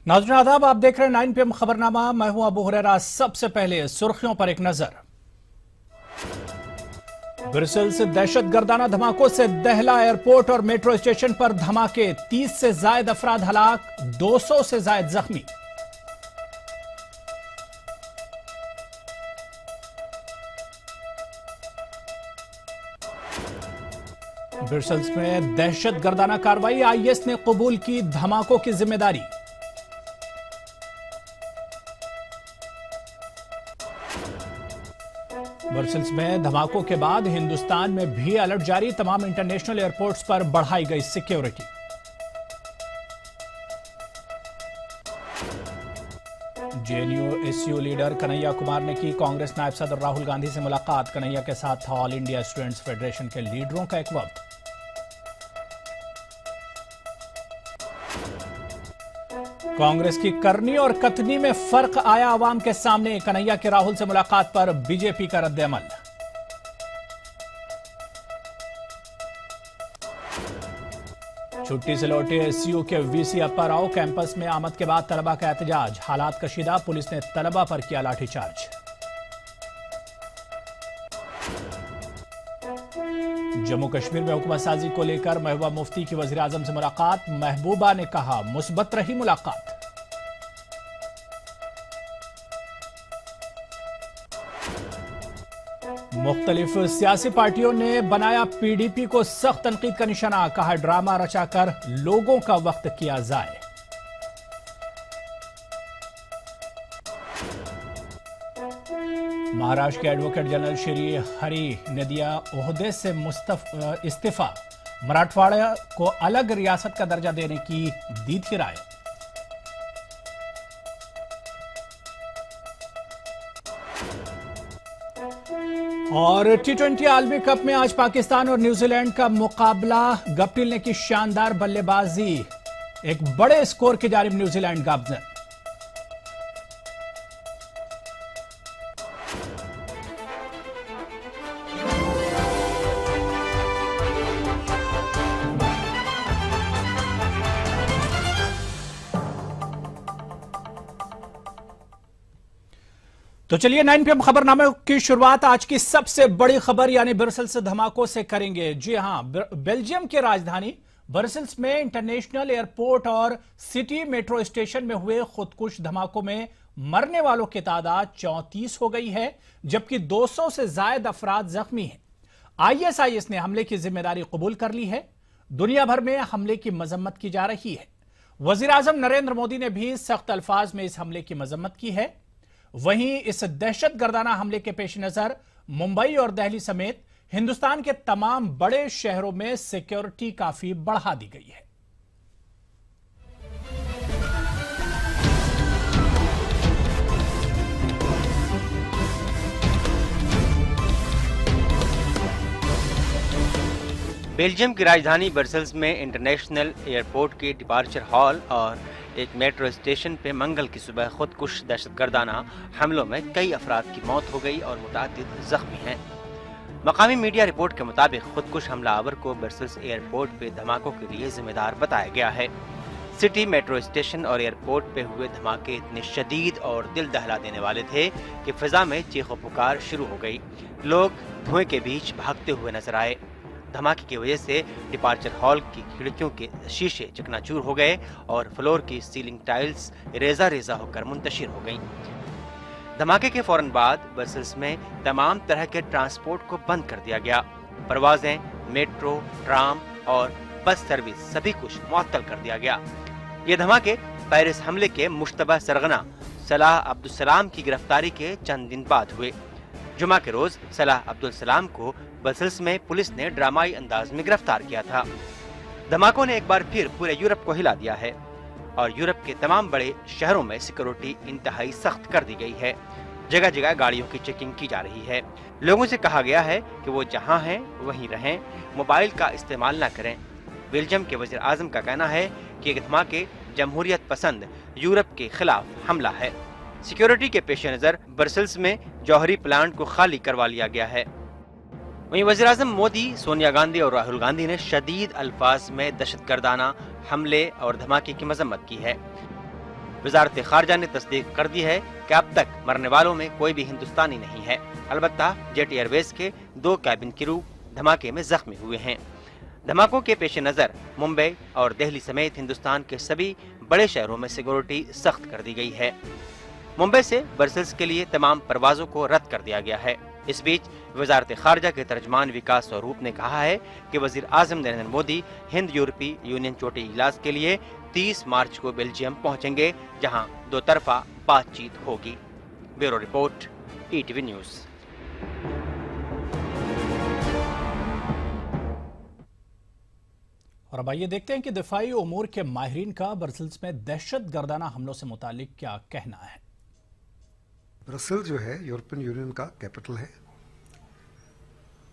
नाज़रीन आदाब, आप देख रहे हैं 9 PM खबरनामा। मैं हूं अबू हुरैरा। सबसे पहले सुर्खियों पर एक नजर। ब्रसेल्स से दहशतगर्दाना धमाकों से दहला एयरपोर्ट और मेट्रो स्टेशन पर धमाके, 30 से जायद अफराद हलाक, 200 से जायद जख्मी। ब्रसेल्स में दहशतगर्दाना कार्रवाई, IS ने कबूल की धमाकों की जिम्मेदारी। ब्रसेल्स में धमाकों के बाद हिंदुस्तान में भी अलर्ट जारी, तमाम इंटरनेशनल एयरपोर्ट्स पर बढ़ाई गई security. JNU-SU leader Kanhaiya Kumar ने की कांग्रेस नायब सदर राहुल गांधी से मुलाकात। कन्हैया के साथ था ऑल इंडिया स्टूडेंट्स फेडरेशन के लीडरों का एक वफ्द। कांग्रेस की करनी और कथनी में फर्क आया आवाम के सामने। कन्हैया के राहुल से मुलाकात पर बीजेपी का रद्द-ए-अमल। छुट्टी से लौटे SU के VC अप्पा राव, कैंपस में आमद के बाद तलबा का एहतजाज। हालात कशीदा, पुलिस ने तलबा पर किया लाठीचार्ज। जम्मू कश्मीर में हुकूमत साजी को लेकर महबूबा मुफ्ती की वजीर आजम से मुलाकात। महबूबा ने कहा मुस्बत रही मुलाकात। मुख्तलिफ सियासी पार्टियों ने बनाया PDP को सख्त तनकीद का निशाना। कहा ड्रामा रचाकर लोगों का वक्त किया जाए। महाराष्ट्र के एडवोकेट जनरल श्री हरि ने दिया ओहदे से इस्तीफा। मराठवाड़ा को अलग रियासत का दर्जा देने की दी थी राय। और T20 आलमी कप में आज पाकिस्तान और न्यूजीलैंड का मुकाबला। गप्टिल ने की शानदार बल्लेबाजी, एक बड़े स्कोर की जानिब न्यूजीलैंड गामजन। तो चलिए 9 PM खबरनामे की शुरुआत आज की सबसे बड़ी खबर यानी ब्रसेल्स धमाकों से करेंगे। जी हां, बेल्जियम की राजधानी ब्रसेल्स में इंटरनेशनल एयरपोर्ट और सिटी मेट्रो स्टेशन में हुए खुदकुश धमाकों में मरने वालों की तादाद 34 हो गई है, जबकि 200 से जायद अफराद जख्मी हैं। ISIS ने हमले की जिम्मेदारी कबूल कर ली है। दुनिया भर में हमले की मजम्मत की जा रही है। वजीर आजम नरेंद्र मोदी ने भी सख्त अल्फाज में इस हमले की मजम्मत की है। वहीं इस दहशतगर्दाना हमले के पेश नजर मुंबई और दिल्ली समेत हिंदुस्तान के तमाम बड़े शहरों में सिक्योरिटी काफी बढ़ा दी गई है। बेल्जियम की राजधानी ब्रसेल्स में इंटरनेशनल एयरपोर्ट के डिपार्चर हॉल और एक मेट्रो स्टेशन पे मंगल की सुबह खुदकुश दहशतगर्दाना हमलों में कई अफराद की मौत हो गई और मुतादिद जख्मी हैं। मकामी मीडिया रिपोर्ट के मुताबिक खुदकुश हमलावर को ब्रसेल्स एयरपोर्ट पे धमाकों के लिए जिम्मेदार बताया गया है। सिटी मेट्रो स्टेशन और एयरपोर्ट पे हुए धमाके इतने शदीद और दिल दहला देने वाले थे कि फिजा में चीखो पुकार शुरू हो गई। लोग धुएं के बीच भागते हुए नजर आए। धमाके की वजह से डिपार्चर हॉल की खिड़कियों के शीशे चकनाचूर हो गए और फ्लोर की सीलिंग टाइल्स रेजा रेजा होकर मुंतशिर हो गईं। धमाके के फौरन बाद ब्रसेल्स में तमाम तरह के ट्रांसपोर्ट को बंद कर दिया गया। परवाजें, मेट्रो, ट्राम और बस सर्विस सभी कुछ मुअत्तल कर दिया गया। ये धमाके पेरिस हमले के मुश्तबा सरगना सलाह अब्दुल सलाम की गिरफ्तारी के चंद दिन बाद हुए। जुमा के रोज सलाह अब्दुल सलाम को ब्रसेल्स में पुलिस ने ड्रामाई अंदाज में गिरफ्तार किया था। धमाकों ने एक बार फिर पूरे यूरोप को हिला दिया है और यूरोप के तमाम बड़े शहरों में सिक्योरिटी इंतहाई सख्त कर दी गई है। जगह जगह गाड़ियों की चेकिंग की जा रही है। लोगों से कहा गया है कि वो जहां हैं वहीं रहें, मोबाइल का इस्तेमाल न करें। बेल्जियम के वजीर आजम का कहना है कि ये धमाके जमहूरियत पसंद यूरोप के खिलाफ हमला है। सिक्योरिटी के पेश नजर ब्रसेल्स में जौहरी प्लांट को खाली करवा लिया गया है। वहीं वज़ीर आज़म मोदी, सोनिया गांधी और राहुल गांधी ने शदीद अल्फाज में दहशतगर्दाना हमले और धमाके की मजम्मत की है। वजारत खारजा ने तस्दीक कर दी है कि अब तक मरने वालों में कोई भी हिंदुस्तानी नहीं है। अलबत्ता जेट एयरवेज के 2 कैबिन क्रू धमाके में जख्मी हुए हैं। धमाकों के पेश नज़र मुंबई और दिल्ली समेत हिंदुस्तान के सभी बड़े शहरों में सिक्योरिटी सख्त कर दी गई है। मुंबई से ब्रसेल्स के लिए तमाम परवाजों को रद्द कर दिया गया है। इस बीच वजारत खारजा के तर्जमान विकास स्वरूप ने कहा है कि वजीर आजम नरेंद्र मोदी हिंद यूरोपीय यूनियन चोटी इजलास के लिए 30 मार्च को बेल्जियम पहुंचेंगे, जहां 2 तरफा बातचीत होगी। Bureau report, ETV news. और अब आइए देखते हैं कि दिफाई उमूर के माहिरीन का ब्रसेल्स में दहशत गर्दाना हमलों से मुतालिक क्या कहना है। ब्रसेल्स जो है यूरोपियन यूनियन का कैपिटल है।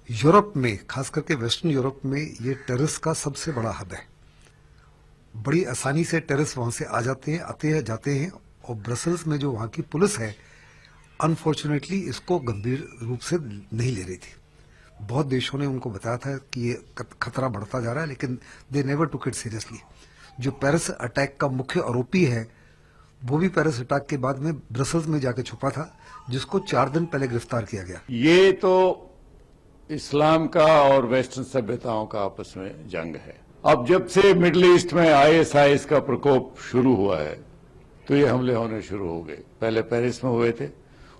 यूरोप में, खास करके वेस्टर्न यूरोप में, ये टेररिस्ट का सबसे बड़ा हब है। बड़ी आसानी से टेररिस्ट वहां से आ जाते हैं, आते हैं, जाते हैं। और ब्रसेल्स में जो वहां की पुलिस है, अनफॉर्चुनेटली इसको गंभीर रूप से नहीं ले रही थी। बहुत देशों ने उनको बताया था कि ये खतरा बढ़ता जा रहा है, लेकिन they never took it seriously. जो पेरिस अटैक का मुख्य आरोपी है, वो भी पेरिस अटैक के बाद में ब्रसेल्स में जाके छुपा था, जिसको 4 दिन पहले गिरफ्तार किया गया। ये तो इस्लाम का और वेस्टर्न सभ्यताओं का आपस में जंग है। अब जब से मिडिल ईस्ट में आईएसआईएस का प्रकोप शुरू हुआ है, तो ये हमले होने शुरू हो गए। पहले पेरिस में हुए थे,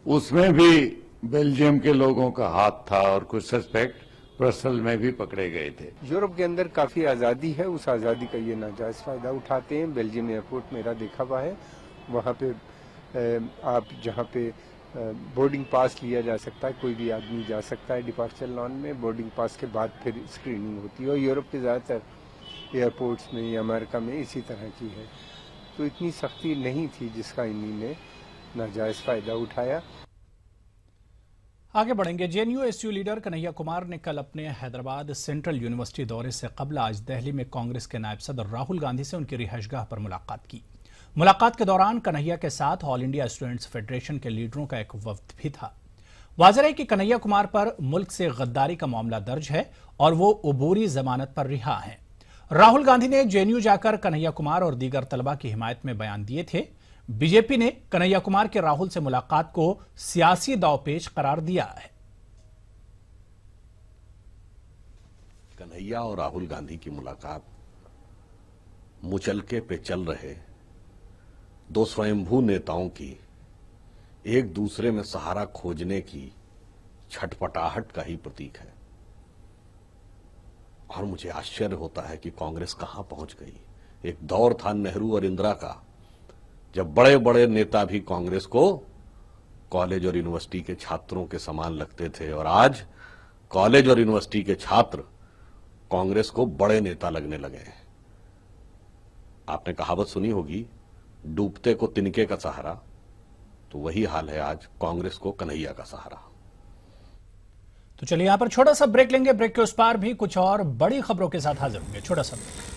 उसमें भी बेल्जियम के लोगों का हाथ था और कुछ सस्पेक्ट ब्रसेल में भी पकड़े गए थे। यूरोप के अंदर काफी आजादी है, उस आजादी का ये नाजायज फायदा उठाते हैं। बेल्जियम एयरपोर्ट मेरा देखा हुआ है, वहाँ पे आप जहाँ पे बोर्डिंग पास लिया जा सकता है, कोई भी आदमी जा सकता है डिपार्चर लॉन में। बोर्डिंग पास के बाद फिर स्क्रीनिंग होती है, और यूरोप के ज़्यादातर एयरपोर्ट्स में या अमेरिका में इसी तरह की है। तो इतनी सख्ती नहीं थी जिसका इन्हीं ने नाजायज फायदा उठाया। आगे बढ़ेंगे। जेएनयू-एसयू लीडर कन्हैया कुमार ने कल अपने हैदराबाद सेंट्रल यूनिवर्सिटी दौरे से कबल आज दिल्ली में कांग्रेस के नायब सदर राहुल गांधी से उनकी रिहाइशगाह पर मुलाकात की। मुलाकात के दौरान कन्हैया के साथ ऑल इंडिया स्टूडेंट्स फेडरेशन के लीडरों का एक वफ्द भी था। वाज़ेह है कि कन्हैया कुमार पर मुल्क से गद्दारी का मामला दर्ज है और वो अबूरी जमानत पर रिहा हैं। राहुल गांधी ने जेएनयू जाकर कन्हैया कुमार और दीगर तलबा की हिमायत में बयान दिए थे। बीजेपी ने कन्हैया कुमार के राहुल से मुलाकात को सियासी दावपेच करार दिया है। कन्हैया और राहुल गांधी की मुलाकात मुचलके पे चल रहे 2 स्वयंभू नेताओं की एक दूसरे में सहारा खोजने की छटपटाहट का ही प्रतीक है। और मुझे आश्चर्य होता है कि कांग्रेस कहां पहुंच गई। एक दौर था नेहरू और इंदिरा का, जब बड़े बड़े नेता भी कांग्रेस को कॉलेज और यूनिवर्सिटी के छात्रों के समान लगते थे, और आज कॉलेज और यूनिवर्सिटी के छात्र कांग्रेस को बड़े नेता लगने लगे हैं। आपने कहावत सुनी होगी, डूबते को तिनके का सहारा, तो वही हाल है आज कांग्रेस को कन्हैया का सहारा। तो चलिए यहां पर छोटा सा ब्रेक लेंगे। ब्रेक के उस पार भी कुछ और बड़ी खबरों के साथ हाजिर होंगे। छोटा सा ब्रेक।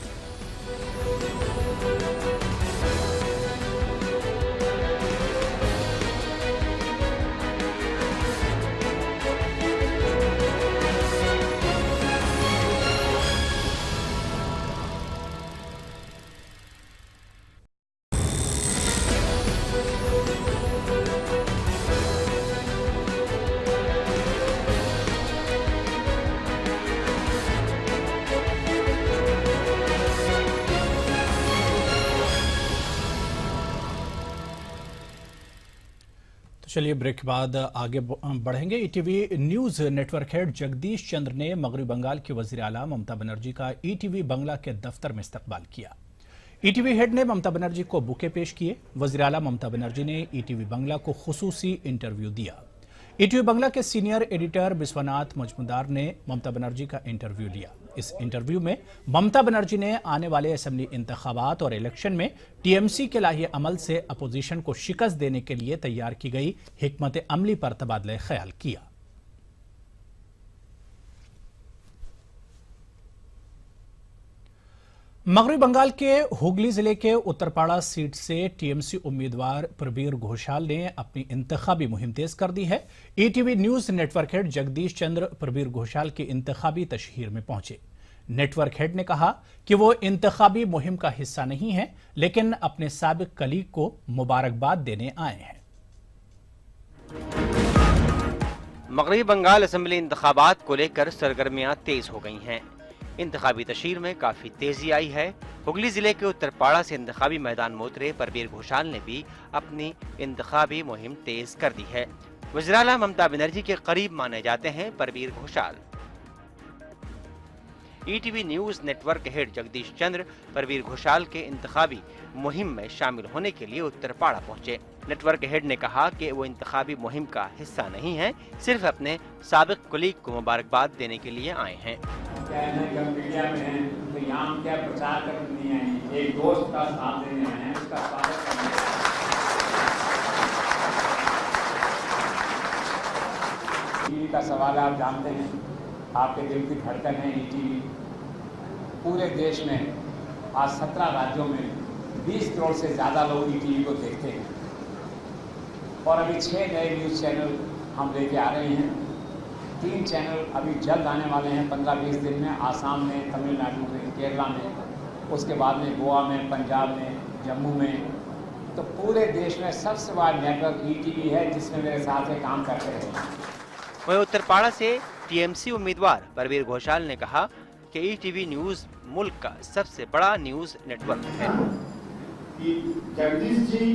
चलिए ब्रेक के बाद आगे बढ़ेंगे। ETV news network head Jagdish Chandra ने मगरबी बंगाल की वजीर आला ममता बनर्जी का ईटीवी बंगला के दफ्तर में इस्तकबाल किया। ईटीवी हेड ने ममता बनर्जी को बुके पेश किए। वजीर आला ममता बनर्जी ने ईटीवी बंगला को खुसूसी इंटरव्यू दिया। ईटीवी बंगला के सीनियर एडिटर बिस्वनाथ मजमुदार ने ममता बनर्जी का इंटरव्यू लिया। इस इंटरव्यू में ममता बनर्जी ने आने वाले असेंबली इंतखाबात और इलेक्शन में टीएमसी के लाही अमल से अपोजिशन को शिकस्त देने के लिए तैयार की गई हिकमत अमली पर तबादला ख्याल किया। मगरबी बंगाल के हुगली जिले के उत्तरपाड़ा सीट से टीएमसी उम्मीदवार प्रबीर घोषाल ने अपनी इंतखाबी मुहिम तेज कर दी है। ETV news network head Jagdish Chandra Prabir Ghoshal की इंतखाबी तशहीर में पहुंचे। नेटवर्क हेड ने कहा कि वो इंतखाबी मुहिम का हिस्सा नहीं है, लेकिन अपने साबिक कलीग को मुबारकबाद देने आए हैं। मगरबी बंगाल असेंबली इंतखाबात को लेकर सरगर्मियां तेज हो गई हैं। इंतखाबी तशहीर में काफी तेजी आई है। हुगली जिले के उत्तरपाड़ा से इंतखाबी मैदान में उतरे परवीर घोषाल ने भी अपनी इंतखाबी मुहिम तेज कर दी है। वज़ीर-ए-आला ममता बनर्जी के करीब माने जाते हैं Parvir Ghoshal. ETV news network head Jagdish Chandra Parvir Ghoshal के इंतखाबी मुहिम में शामिल होने के लिए उत्तरपाड़ा पहुंचे। नेटवर्क हेड ने कहा कि वो इंतखाबी मुहिम का हिस्सा नहीं है, सिर्फ अपने साबिक कुलीग को मुबारकबाद देने के लिए आए हैं। मीडिया में हैं तो यहाँ क्या प्रचार करने नहीं आए, एक दोस्त का साथ देने आए हैं, उसका स्वागत करने आए हैं। टीवी का सवाल आप जानते हैं, आपके दिल की धड़कन है ईटीवी। पूरे देश में आज 17 राज्यों में 20 करोड़ से ज़्यादा लोग ईटीवी को देखते हैं और अभी 6 नए न्यूज़ चैनल हम लेके आ रहे हैं। 3 चैनल अभी जल्द आने वाले हैं 15-20 दिन में, आसाम में, तमिलनाडु में, केरला में, उसके बाद में गोवा में, पंजाब में, जम्मू में। तो पूरे देश में सबसे बड़ा नेटवर्क ईटीवी है जिसमें मेरे साथ ये काम करते हैं। वहीं उत्तरपाड़ा से टीएमसी उम्मीदवार परवीर घोषाल ने कहा कि ईटीवी न्यूज मुल्क का सबसे बड़ा न्यूज नेटवर्क है। कि जगदीश जी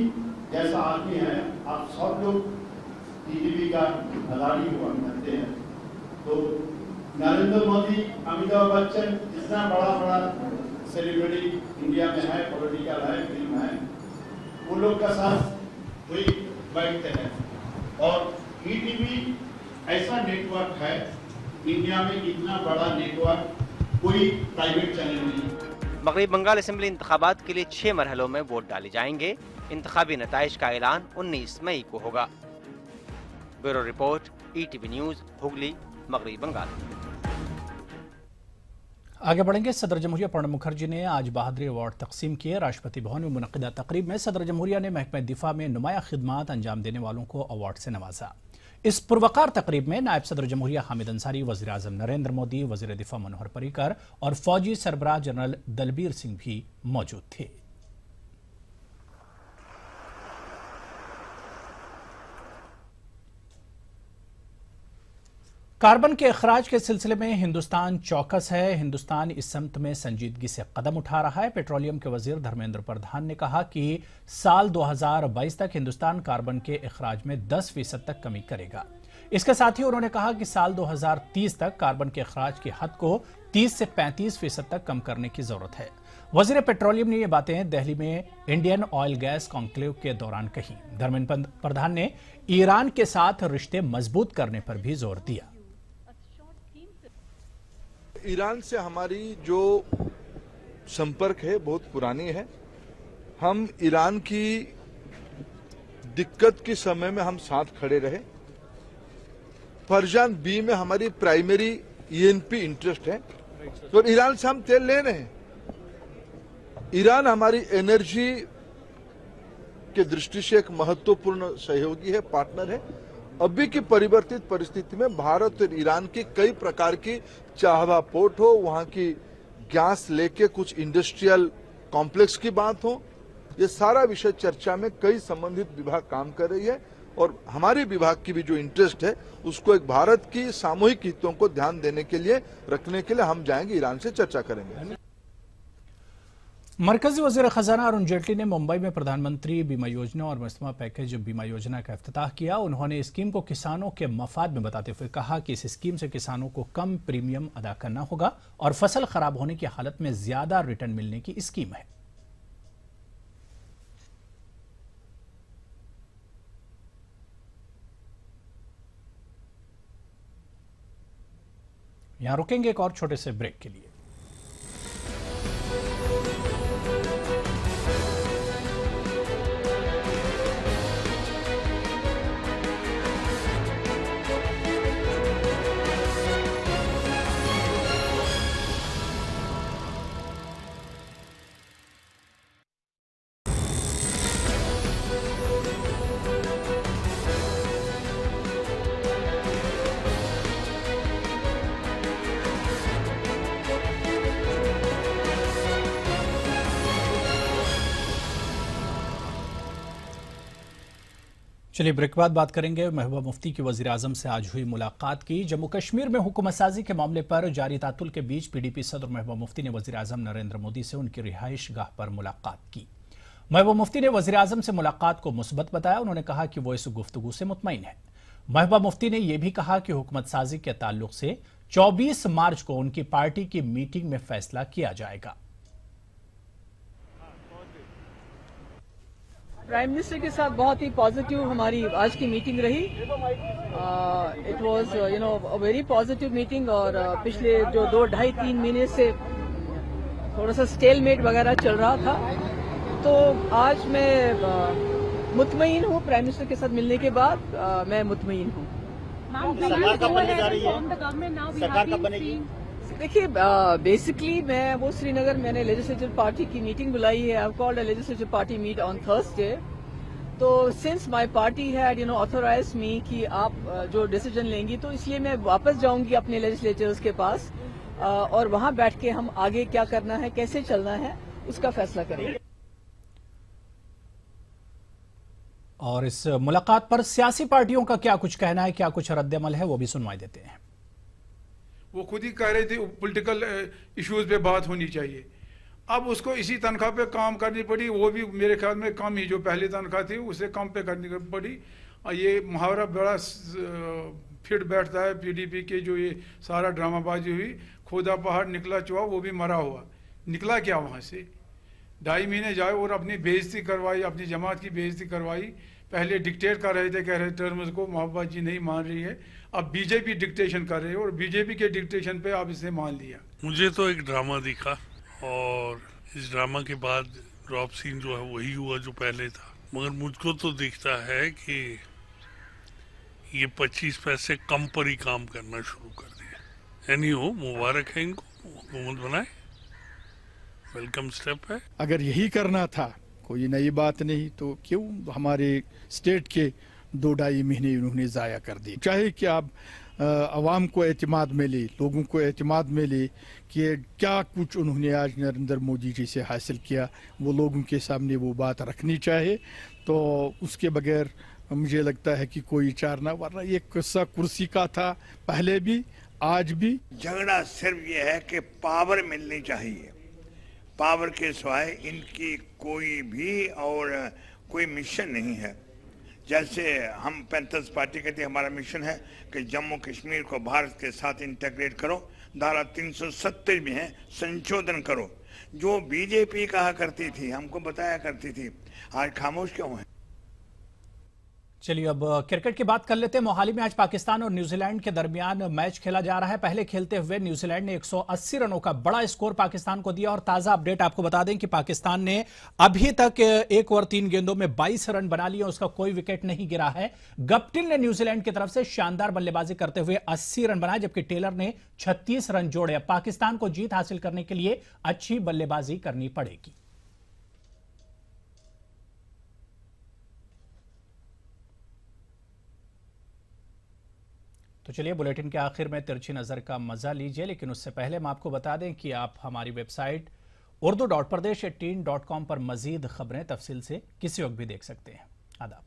जैसा आदमी है, आप सब लोग टीवी का खिलाड़ी हुआ करते हैं, तो नरेंद्र मोदी, अमिताभ बच्चन, जितना बड़ा सेलिब्रिटी इंडिया में है, पॉलिटिकल है, फिल्म है, वो लोग का साथ कोई बैठते हैं। और ईटीवी ऐसा नेटवर्क है, इंडिया में इतना बड़ा नेटवर्क कोई प्राइवेट चैनल नहीं। मगरबी बंगाल असेंबली इंतखाबात के लिए 6 मरहलों में वोट डाले जाएंगे। इंतखाबी नताइज का ऐलान 19 मई को होगा। Bureau report, ETV news, Hooghly, मगरबी बंगाल। आगे बढ़ेंगे। सदर जमहूरिया प्रणब मुखर्जी ने आज बहादुरी अवार्ड तकसीम किए। राष्ट्रपति भवन में मुनक्किदा तकरीब में सदर जमहूरिया ने महकमा दिफा में नुमाया खिदमात अंजाम देने वालों को अवार्ड से नवाजा। इस पुरवकार तकरीब में नायब सदर जमहूरिया हामिद अंसारी, वज़ीर आज़म नरेंद्र मोदी, वज़ीर दिफा मनोहर पर्रिकर और फौजी सरबराह जनरल दलबीर सिंह भी मौजूद थे। कार्बन के अखराज के सिलसिले में हिंदुस्तान चौकस है। हिंदुस्तान इस समत में संजीदगी से कदम उठा रहा है। पेट्रोलियम के वजीर धर्मेंद्र प्रधान ने कहा कि साल 2022 तक हिंदुस्तान कार्बन के अखराज में 10% तक कमी करेगा। इसके साथ ही उन्होंने कहा कि साल 2030 तक कार्बन के अखराज की हद को 30 से 35% तक कम करने की जरूरत है। वजीर पेट्रोलियम ने ये बातें दिल्ली में इंडियन ऑयल गैस कॉन्क्लेव के दौरान कही। धर्मेंद्र प्रधान ने ईरान के साथ रिश्ते मजबूत करने पर भी जोर दिया। ईरान से हमारी जो संपर्क है बहुत पुरानी है। हम ईरान की दिक्कत के समय में हम साथ खड़े रहे। फरजान बी में हमारी प्राइमरी ईएनपी इंटरेस्ट है, तो ईरान से हम तेल ले रहे हैं। ईरान हमारी एनर्जी के दृष्टि से एक महत्वपूर्ण सहयोगी है, पार्टनर है। अभी की परिवर्तित परिस्थिति में भारत और ईरान की कई प्रकार की चाहवा पोर्ट हो, वहां की गैस लेके कुछ इंडस्ट्रियल कॉम्प्लेक्स की बात हो, ये सारा विषय चर्चा में कई संबंधित विभाग काम कर रही है और हमारे विभाग की भी जो इंटरेस्ट है उसको एक भारत की सामूहिक हितों को ध्यान देने के लिए रखने के लिए हम जाएंगे, ईरान से चर्चा करेंगे। मरकजी वजीर खजाना अरुण जेटली ने मुंबई में प्रधानमंत्री बीमा योजना और मजतूमा पैकेज बीमा योजना का इफ्तिताह किया। उन्होंने स्कीम को किसानों के मफाद में बताते हुए कहा कि इस स्कीम से किसानों को कम प्रीमियम अदा करना होगा और फसल खराब होने की हालत में ज्यादा रिटर्न मिलने की स्कीम है। यहां रुकेंगे एक और छोटे से ब्रेक के लिए। चलिए ब्रेक के बाद बात करेंगे महबूबा मुफ्ती की वजीर आजम से आज हुई मुलाकात की। जम्मू कश्मीर में हुकूमत साजी के मामले पर जारी तातुल के बीच पीडीपी सदर महबूबा मुफ्ती ने वजीर आजम नरेंद्र मोदी से उनकी रिहाइश गाह पर मुलाकात की। महबूबा मुफ्ती ने वजीर आजम से मुलाकात को मुस्बत बताया। उन्होंने कहा कि वो इस गुफ्तगू से मुतमईन है। महबूबा मुफ्ती ने यह भी कहा कि हुकूमत साजी के ताल्लुक से 24 मार्च को उनकी पार्टी की मीटिंग में फैसला किया जाएगा। प्राइम मिनिस्टर के साथ बहुत ही पॉजिटिव हमारी आज की मीटिंग रही। It was a very positive meeting और पिछले जो 2-2.5-3 महीने से थोड़ा सा स्टेलमेट वगैरह चल रहा था, तो आज मैं मुतमईन हूँ। प्राइम मिनिस्टर के साथ मिलने के बाद मैं मुतमईन हूँ। सरकार कब बनने जा रही है? सरकार कब बनेगी? देखिए, बेसिकली मैं वो श्रीनगर मैंने लेजिस्लेटिव पार्टी की मीटिंग बुलाई है। I called a legislative party meet on Thursday. तो since my party had authorised me कि आप जो डिसीजन लेंगी, तो इसलिए मैं वापस जाऊंगी अपने लेजिस्लेटर्स के पास और वहां बैठ के हम आगे क्या करना है, कैसे चलना है, उसका फैसला करेंगे। और इस मुलाकात पर सियासी पार्टियों का क्या कुछ कहना है, क्या कुछ रद्द-ए-अमल है, वो भी सुनवाई देते हैं। वो खुद ही कह रहे थे पॉलिटिकल इश्यूज पे बात होनी चाहिए। अब उसको इसी तनख्वाह पे काम करनी पड़ी, वो भी मेरे ख्याल में कम ही, जो पहली तनख्वाह थी उससे कम पे करनी पड़ी। ये मुहावरा बड़ा फिट बैठता है पीडीपी के, जो ये सारा ड्रामाबाजी हुई, खोदा पहाड़ निकला चुहा, वो भी मरा हुआ। निकला क्या वहाँ से? 2.5 महीने जाए और अपनी बेइज्जती करवाई, अपनी जमात की बेइज्जती करवाई। पहले डिक्टेट कर रहे थे, कह रहे टर्म्स को महबूबा जी नहीं मान रही है, अब बीजेपी डिक्टेशन कर रही है और बीजेपी के डिक्टेशन पे आप इसे मान लिया। मुझे तो एक ड्रामा दिखा और इस ड्रामा के बाद ड्रॉप सीन जो है वही हुआ जो पहले था। मगर मुझको तो दिखता है कि ये 25 पैसे कम पर ही काम करना शुरू कर दिया। यानी हो मुबारक है इनको, हुकूमत बनाए, वेलकम स्टेप है। अगर यही करना था, कोई नई बात नहीं, तो क्यों हमारे स्टेट के 2-2.5 महीने उन्होंने ज़ाया कर दिए। चाहे कि आप अवाम को एतमाद मिले, लोगों को एतमाद मिले कि क्या कुछ उन्होंने आज नरेंद्र मोदी जी से हासिल किया, वो लोगों के सामने वो बात रखनी चाहिए। तो उसके बगैर मुझे लगता है कि कोई चार ना, वरना ये किस्सा कुर्सी का था पहले भी, आज भी। झगड़ा सिर्फ ये है कि पावर मिलनी चाहिए। पावर के सिवाय इनकी कोई भी और कोई मिशन नहीं है। जैसे हम 35 पार्टी कहते हैं, हमारा मिशन है कि जम्मू कश्मीर को भारत के साथ इंटीग्रेट करो, धारा 370 में है संशोधन करो। जो बीजेपी कहा करती थी, हमको बताया करती थी, आज खामोश क्यों है? चलिए अब क्रिकेट की बात कर लेते हैं। मोहाली में आज पाकिस्तान और न्यूजीलैंड के दरमियान मैच खेला जा रहा है। पहले खेलते हुए न्यूजीलैंड ने 180 रनों का बड़ा स्कोर पाकिस्तान को दिया और ताजा अपडेट आपको बता दें कि पाकिस्तान ने अभी तक 1 ओवर 3 गेंदों में 22 रन बना लिए, उसका कोई विकेट नहीं गिरा है। गप्टिल ने न्यूजीलैंड की तरफ से शानदार बल्लेबाजी करते हुए 80 रन बनाए, जबकि टेलर ने 36 रन जोड़े। अब पाकिस्तान को जीत हासिल करने के लिए अच्छी बल्लेबाजी करनी पड़ेगी। तो चलिए बुलेटिन के आखिर में तिरछी नजर का मजा लीजिए, लेकिन उससे पहले हम आपको बता दें कि आप हमारी वेबसाइट urdu.pradesh18.com पर मजीद खबरें तफसील से किसी वक्त भी देख सकते हैं। आदाब।